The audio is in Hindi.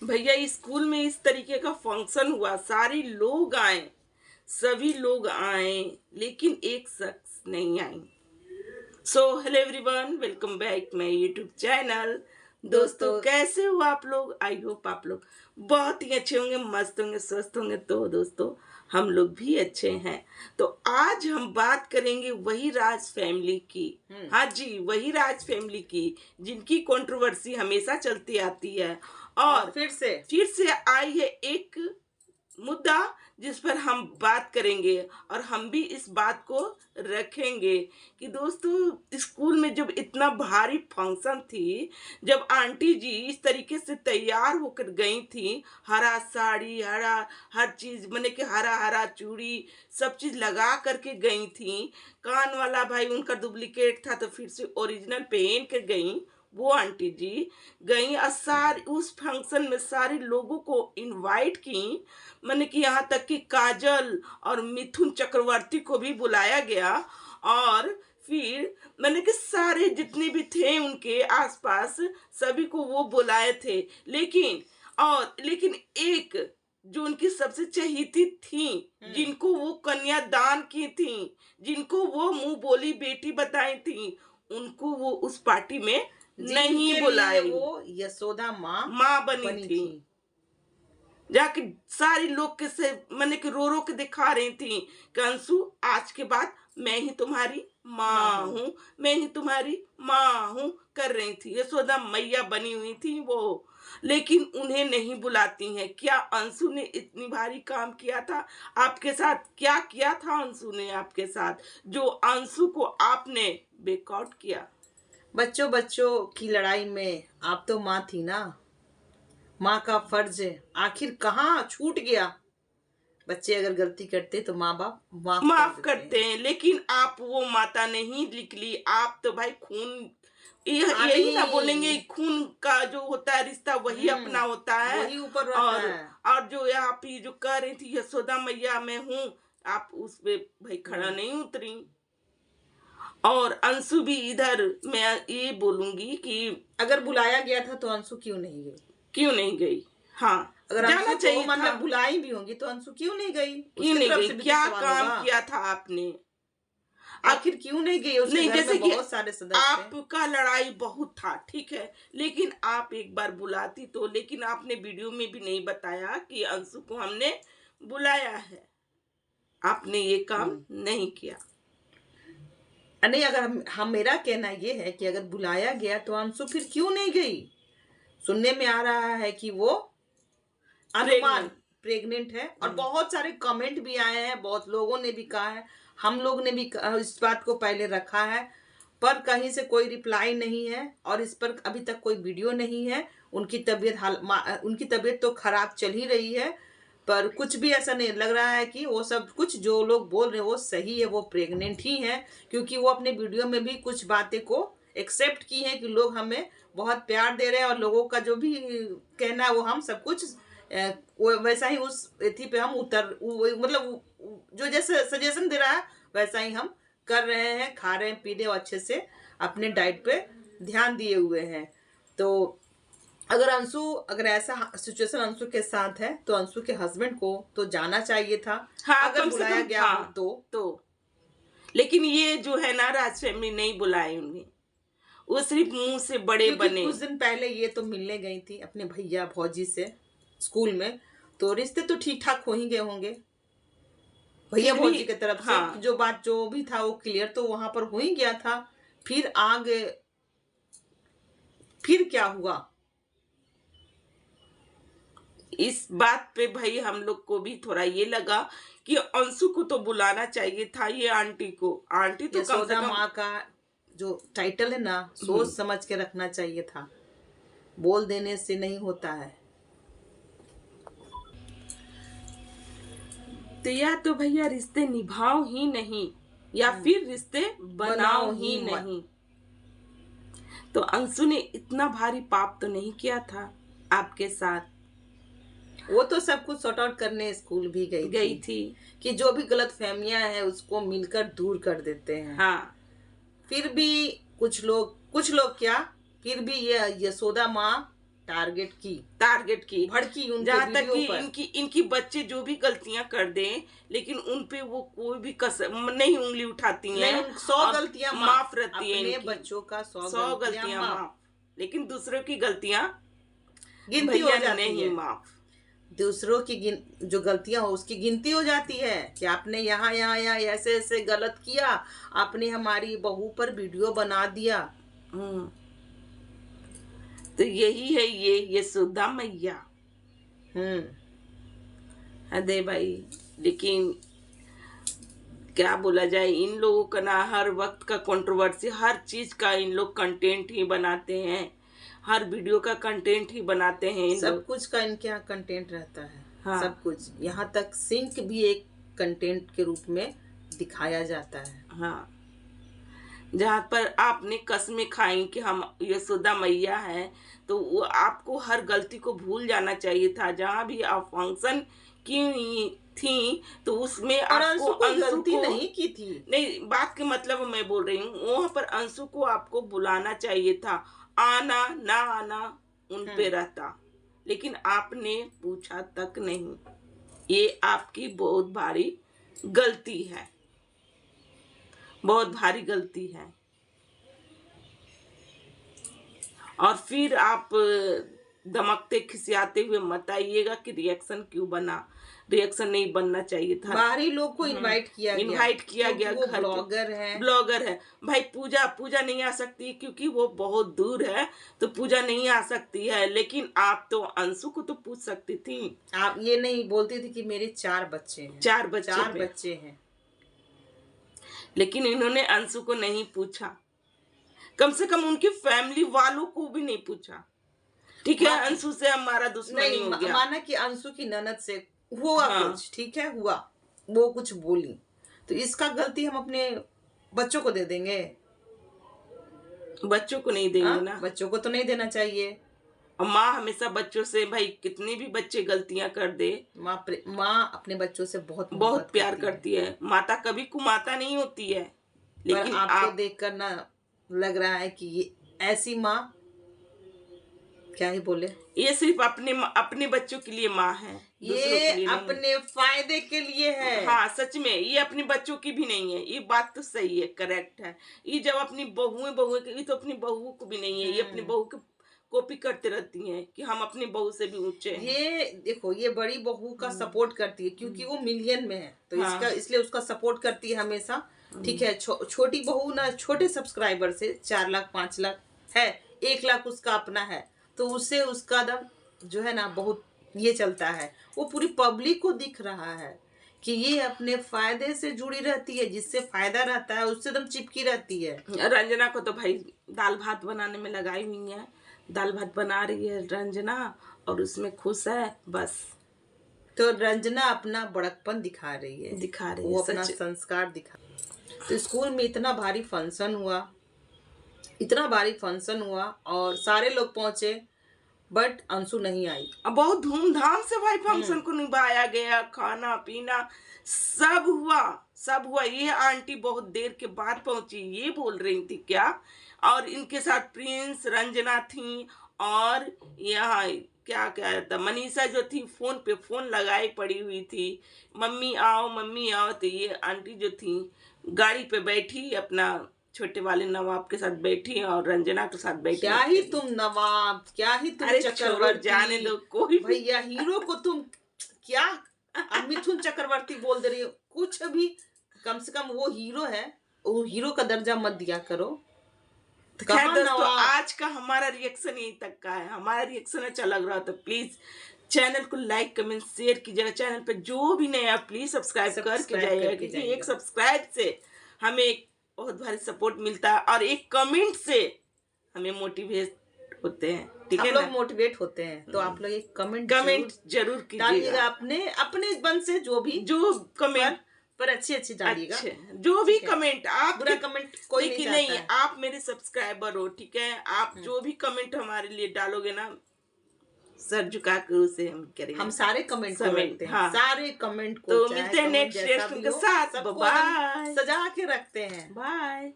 भैया स्कूल में इस तरीके का फंक्शन हुआ, सारे लोग आए, सभी लोग आए, लेकिन एक शख्स नहीं आई। So hello everyone, welcome back my YouTube channel. दोस्तों कैसे हो आप लोग? आई होप आप लोग बहुत ही अच्छे होंगे, मस्त होंगे, स्वस्थ होंगे। तो दोस्तों हम लोग भी अच्छे हैं। तो आज हम बात करेंगे वही राज फैमिली की। हाँ जी, वही राज फैमिली की जिनकी कंट्रोवर्सी हमेशा चलती आती है और फिर से आई है एक मुद्दा जिस पर हम बात करेंगे और हम भी इस बात को रखेंगे कि दोस्तों स्कूल में जब इतना भारी फंक्शन थी, जब आंटी जी इस तरीके से तैयार होकर गई थी, हरा साड़ी, हरा हर चीज, मैंने कि हरा हरा चूड़ी, सब चीज लगा करके गई थी। कान वाला भाई उनका डुप्लीकेट था तो फिर से ओरिजिनल पहन के गई वो आंटी जी। गई और सारे उस फंक्शन में सारे लोगों को इनवाइट की, मैंने कि यहाँ तक कि काजल और मिथुन चक्रवर्ती को भी बुलाया गया। और फिर मैंने कि सारे जितने भी थे उनके आसपास सभी को वो बुलाए थे, लेकिन एक जो उनकी सबसे चहेती थी, जिनको वो कन्यादान की थी, जिनको वो मुंह बोली बेटी बताई थी, उनको वो उस पार्टी में नहीं बुलाए। वो यशोदा माँ बनी थी। जाके सारे लोग के से मैंने कि रो के दिखा रही थी कि अंशु आज के बाद मैं ही तुम्हारी माँ हूँ, मैं ही तुम्हारी माँ हूँ कर रही थी। यशोदा मैया बनी हुई थी वो, लेकिन उन्हें नहीं बुलाती हैं। क्या अंशु ने इतनी भारी काम किया था आपके साथ? क्या किया था अंशु ने आपके साथ जो अंशु को आपने बेकआउट किया? बच्चों बच्चों की लड़ाई में आप तो माँ थी ना, माँ का फर्ज आखिर कहाँ छूट गया? बच्चे अगर गलती करते तो माँ बाप माफ करते हैं, लेकिन आप वो माता नहीं निकली। आप तो भाई खून, यही ना बोलेंगे, खून का जो होता है रिश्ता वही अपना होता है, वही ऊपर और जो आप ही जो कह रही थी यशोदा मैया मैं हूँ, आप उस पे भाई खड़ा नहीं उतरी। और अंशु भी इधर मैं ये बोलूंगी कि अगर बुलाया गया था तो अंशु क्यों नहीं गई? क्यों नहीं गई? हाँ, अगर जाना चाहिए था। बुलाई भी होंगी तो अंशु क्यों नहीं गई? क्यों नहीं गई? क्या काम किया था आपने? आखिर क्यों नहीं गई? उसके नहीं, घर जैसे में कि बहुत सारे सदस्य आपका लड़ाई बहुत था, ठीक है, लेकिन आप एक बार बुलाती तो। लेकिन आपने वीडियो में भी नहीं बताया कि अंशु को हमने बुलाया है। आपने ये काम नहीं किया। नहीं, अगर हम मेरा कहना ये है कि अगर बुलाया गया तो अंशु फिर क्यों नहीं गई? सुनने में आ रहा है कि वो अनुमान प्रेग्नेंट है और बहुत सारे कमेंट भी आए हैं, बहुत लोगों ने भी कहा है, हम लोग ने भी इस बात को पहले रखा है, पर कहीं से कोई रिप्लाई नहीं है और इस पर अभी तक कोई वीडियो नहीं है। उनकी तबीयत तो खराब चल ही रही है, पर कुछ भी ऐसा नहीं लग रहा है कि वो सब कुछ जो लोग बोल रहे हैं वो सही है, वो प्रेग्नेंट ही है। क्योंकि वो अपने वीडियो में भी कुछ बातें को एक्सेप्ट की हैं कि लोग हमें बहुत प्यार दे रहे हैं और लोगों का जो भी कहना है वो हम सब कुछ वो वैसा ही उस एथी पे हम मतलब जो जैसे सजेशन दे रहा है वैसा ही हम कर रहे हैं, खा रहे हैं, पी रहे हैं, अच्छे से अपने डाइट पे ध्यान दिए हुए हैं। तो अगर ऐसा सिचुएशन अंशु के साथ है तो अंशु के हस्बैंड को तो जाना चाहिए था। हाँ, अगर बुलाया गया हाँ, तो लेकिन ये जो है ना राज फैमिली नहीं बुलाए उन्हें, वो सिर्फ मुंह से बड़े बने। कुछ दिन पहले ये तो मिलने गई थी अपने भैया भौजी से स्कूल में, तो रिश्ते तो ठीक ठाक हो ही गए होंगे भैया भौजी की तरफ से। हाँ। जो बात जो भी था वो क्लियर तो वहां पर हो ही गया था। फिर आगे फिर क्या हुआ? इस बात पे भाई हम लोग को भी थोड़ा ये लगा कि अंशु को तो बुलाना चाहिए था, ये आंटी को। आंटी तो कम से कम माँ का जो टाइटल है ना, सोच समझ के रखना चाहिए था, बोल देने से नहीं होता है। तो या तो भैया रिश्ते निभाओ ही नहीं या फिर रिश्ते बनाओ ही नहीं। तो अंशु ने इतना भारी पाप तो नहीं किया था आपके साथ। वो तो सब कुछ सॉर्ट आउट करने स्कूल भी गई थी कि जो भी गलत फहमियां हैं उसको मिलकर दूर कर देते हैं। हाँ। फिर भी कुछ लोग क्या, फिर भी ये यशोदा माँ टारगेट की भड़की उनके जहाँ तक वीडियो कि पर। इनकी बच्चे जो भी गलतियां कर दें, लेकिन उन पे वो कोई भी कसर नहीं उंगली उठाती नहीं, हैं। उन 100 और गलतियां माफ रहती है अपने इनकी। बच्चों का 100 100 गलतियां गलतियां माफ, माफ, लेकिन दूसरों की गलतियां गिनती हो भैया जाती नहीं है। माफ। दूसरों की जो गलतियां हो उसकी गिनती हो जाती है कि आपने यहाँ यहाँ यहाँ ऐसे ऐसे गलत किया, आपने हमारी बहू पर वीडियो बना दिया। हम्म, तो यही है ये यशोदा मैया। अरे भाई, लेकिन क्या बोला जाए, इन लोगों का ना हर वक्त का कंट्रोवर्सी, हर चीज का इन लोग कंटेंट ही बनाते हैं, हर वीडियो का कंटेंट ही बनाते हैं इन सब लोग। कुछ का इनके यहाँ कंटेंट रहता है। हाँ। सब कुछ, यहाँ तक सिंक भी एक कंटेंट के रूप में दिखाया जाता है। हाँ, जहाँ पर आपने कस्में खाई कि हम यशोदा मैया हैं, तो वो आपको हर गलती को भूल जाना चाहिए था। जहाँ भी आप फंक्शन की थी, तो उसमें और आपको अंशु कोई अंशु गलती को नहीं की थी। नहीं, बात के मतलब मैं बोल रही हूँ, वहां पर अंशु को आपको बुलाना चाहिए था। आना ना आना उन पे रहता, लेकिन आपने पूछा तक नहीं। ये आपकी बहुत भारी गलती है, बहुत भारी गलती है। और फिर आप दमकते खिसियाते हुए मत आइएगा कि रिएक्शन क्यों बना। रिएक्शन नहीं बनना चाहिए था। बाहरी लोग को इनवाइट किया गया वो घर ब्लॉगर है। भाई, पूजा नहीं आ सकती क्योंकि वो बहुत दूर है, तो पूजा नहीं आ सकती है। लेकिन आप तो अंशु को तो पूछ सकती थी। आप ये नहीं बोलती थी कि मेरे 4 बच्चे हैं, 4 बच्चे हैं। लेकिन इन्होंने अंशु को नहीं पूछा, कम से कम उनकी फैमिली वालों को भी नहीं पूछा। ठीक है, अंशु से हमारा दुश्मनी हो गया। माना कि अंशु की ननद से हुआ कुछ, ठीक है, हुआ, वो कुछ बोली, तो इसका गलती हम अपने बच्चों को दे देंगे? बच्चों को नहीं देंगे ना, बच्चों को तो नहीं देना चाहिए। और माँ हमेशा बच्चों से, भाई कितनी भी बच्चे गलतियां कर दे, माँ अपने बच्चों से बहुत प्यार करती है। माता कभी कुमाता नहीं होती है। लेकिन आपको देखकर ना लग रहा है कि ये ऐसी माँ, क्या ही बोले, ये सिर्फ अपने बच्चों के लिए माँ है, ये अपने फायदे के लिए है। हाँ, सच में ये अपने बच्चों की भी नहीं है। ये बात तो सही है, करेक्ट है। ये जब अपनी बहुएं ये तो अपनी बहुओं को भी नहीं है। ये अपनी बहू की कॉपी करते रहती हैं कि हम अपनी बहू से भी ऊंचे हैं। ये देखो, ये बड़ी बहू का सपोर्ट करती है क्योंकि वो मिलियन में है, तो इसलिए उसका सपोर्ट करती है हमेशा। ठीक है, छोटी बहू ना, छोटे सब्सक्राइबर से 4 लाख 5 लाख है, 1 लाख उसका अपना है, तो उससे उसका दम जो है ना बहुत ये चलता है। वो पूरी पब्लिक को दिख रहा है कि ये अपने फायदे से जुड़ी रहती है, जिससे फायदा रहता है उससे एकदम चिपकी रहती है। रंजना को तो भाई दाल भात बनाने में लगाई हुई है, दाल भात बना रही है रंजना और उसमें खुश है बस। तो रंजना अपना बड़कपन दिखा रही है, वो अपना संस्कार दिखा। तो स्कूल में इतना भारी फंक्शन हुआ और सारे लोग पहुंचे, बट अंशु नहीं आई। अब बहुत धूमधाम से भाई फंक्शन को निभाया गया, खाना पीना सब हुआ। ये आंटी बहुत देर के बाद पहुंची, ये बोल रही थी क्या। और इनके साथ प्रिंस, रंजना थी, और यहाँ क्या था, मनीषा जो थी फोन पे फोन लगाई पड़ी हुई थी, मम्मी आओ। तो ये आंटी जो थी गाड़ी पे बैठी, अपना छोटे वाले नवाब के साथ बैठी और रंजना के साथ बैठी। क्या ही तुम नवाब, क्या ही तुम चक्रवर्ती, जाने दो कोई भैया, हीरो को तुम क्या मिथुन चक्रवर्ती बोल दे रही हो। कुछ भी, कम से कम वो हीरो है, वो हीरो का दर्जा मत दिया करो। खैर दोस्तों, आज का हमारा रिएक्शन यही तक का है। हमारा रिएक्शन अच्छा लग रहा हो तो प्लीज चैनल को लाइक कमेंट शेयर कीजिएगा। चैनल पे जो भी नया प्लीज सब्सक्राइब करके जाइएगा, क्योंकि एक सब्सक्राइब से हमें एक बहुत भारी सपोर्ट मिलता है और एक कमेंट से हमें मोटिवेट होते हैं। ठीक है, लोग मोटिवेट होते हैं, तो आप लोग एक कमेंट जरूर कीजिएगा। अपने मन से जो कमेंट पर अच्छी डालिएगा। जो भी कमेंट, आप बुरा कमेंट कोई नहीं है। आप मेरे सब्सक्राइबर हो, ठीक है, आप जो भी कमेंट हमारे लिए डालोगे ना, सर झुका कर उसे हम करेंगे। हम सारे कमेंट करते हैं। हाँ। सारे कमेंट को तो मिलते हैं नेक्स्ट रिएक्शन के साथ। बाय, सजा के रखते हैं। बाय।